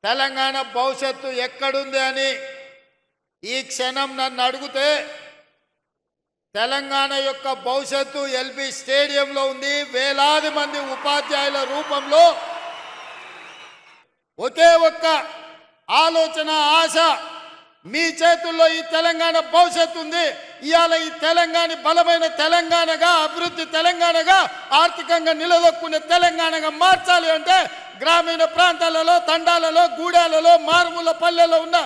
తెలంగాణ భవిష్యత్తు ఎక్కడుంది అని ఈ క్షణం నన్ను అడిగితే తెలంగాణ యొక్క భవిష్యత్తు ఎల్బీ స్టేడియంలో ఉంది. వేలాది మంది ఉపాధ్యాయుల రూపంలో ఒకే ఒక్క ఆలోచన ఆశ, మీ చేతుల్లో ఈ తెలంగాణ భవిష్యత్తు ఉంది. ఇవాళ ఈ తెలంగాణ బలమైన తెలంగాణగా, అభివృద్ధి తెలంగాణగా, ఆర్థికంగా నిలదొక్కునే తెలంగాణగా మార్చాలి అంటే గ్రామీణ ప్రాంతాలలో, తండాలలో, గూడాలలో, మారుమూల పల్లెల్లో ఉన్న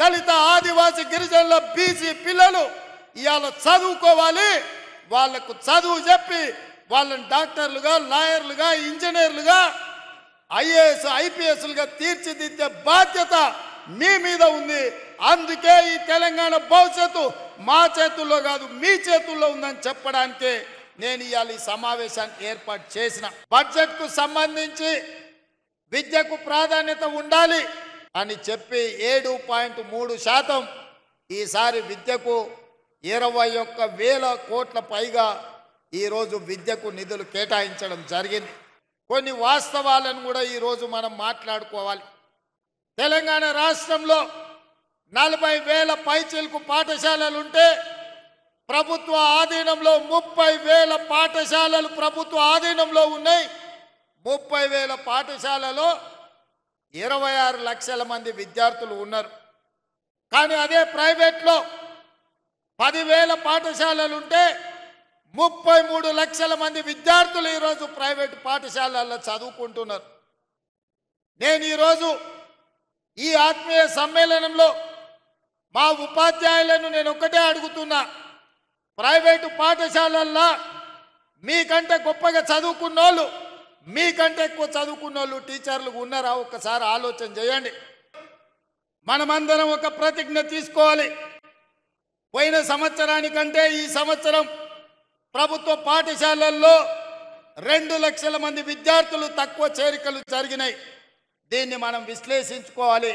దళిత, ఆదివాసీ, గిరిజనుల, బీసీ పిల్లలు ఇవాళ చదువుకోవాలి. వాళ్లకు చదువు చెప్పి వాళ్ళని డాక్టర్లుగా, లాయర్లుగా, ఇంజనీర్లుగా, ఐఏఎస్, ఐపీఎస్లుగా తీర్చిదిద్దే బాధ్యత మీ మీద ఉంది. అందుకే ఈ తెలంగాణ భవిష్యత్తు మా చేతుల్లో కాదు, మీ చేతుల్లో ఉందని చెప్పడానికి నేను ఇవాళ ఈ సమావేశాన్ని ఏర్పాటు చేసిన. బడ్జెట్కు సంబంధించి విద్యకు ప్రాధాన్యత ఉండాలి అని చెప్పి 7.3% ఈసారి విద్యకు 21,000 కోట్ల పైగా ఈరోజు విద్యకు నిధులు కేటాయించడం జరిగింది. కొన్ని వాస్తవాలను కూడా ఈరోజు మనం మాట్లాడుకోవాలి. తెలంగాణ రాష్ట్రంలో 40,000 పైచిలకు పాఠశాలలు ఉంటే ప్రభుత్వ ఆధీనంలో 30,000 పాఠశాలలు ప్రభుత్వ ఆధీనంలో ఉన్నాయి. 30,000 పాఠశాలలో 26 లక్షల మంది విద్యార్థులు ఉన్నారు. కానీ అదే ప్రైవేట్లో 10,000 పాఠశాలలు ఉంటే 33 లక్షల మంది విద్యార్థులు ఈరోజు ప్రైవేట్ పాఠశాలల్లో చదువుకుంటున్నారు. నేను ఈరోజు ఈ ఆత్మీయ సమ్మేళనంలో మా ఉపాధ్యాయులను నేను ఒక్కటే అడుగుతున్నా, ప్రైవేటు పాఠశాలల్లో మీకంటే గొప్పగా చదువుకున్నోళ్ళు, మీకంటే ఎక్కువ చదువుకున్నోళ్ళు టీచర్లు ఉన్నారా? ఒక్కసారి ఆలోచన చేయండి. మనమందరం ఒక ప్రతిజ్ఞ తీసుకోవాలి. పోయిన సంవత్సరానికంటే ఈ సంవత్సరం ప్రభుత్వ పాఠశాలల్లో 2 లక్షల మంది విద్యార్థులు తక్కువ చేరికలు జరిగినాయి. దీన్ని మనం విశ్లేషించుకోవాలి.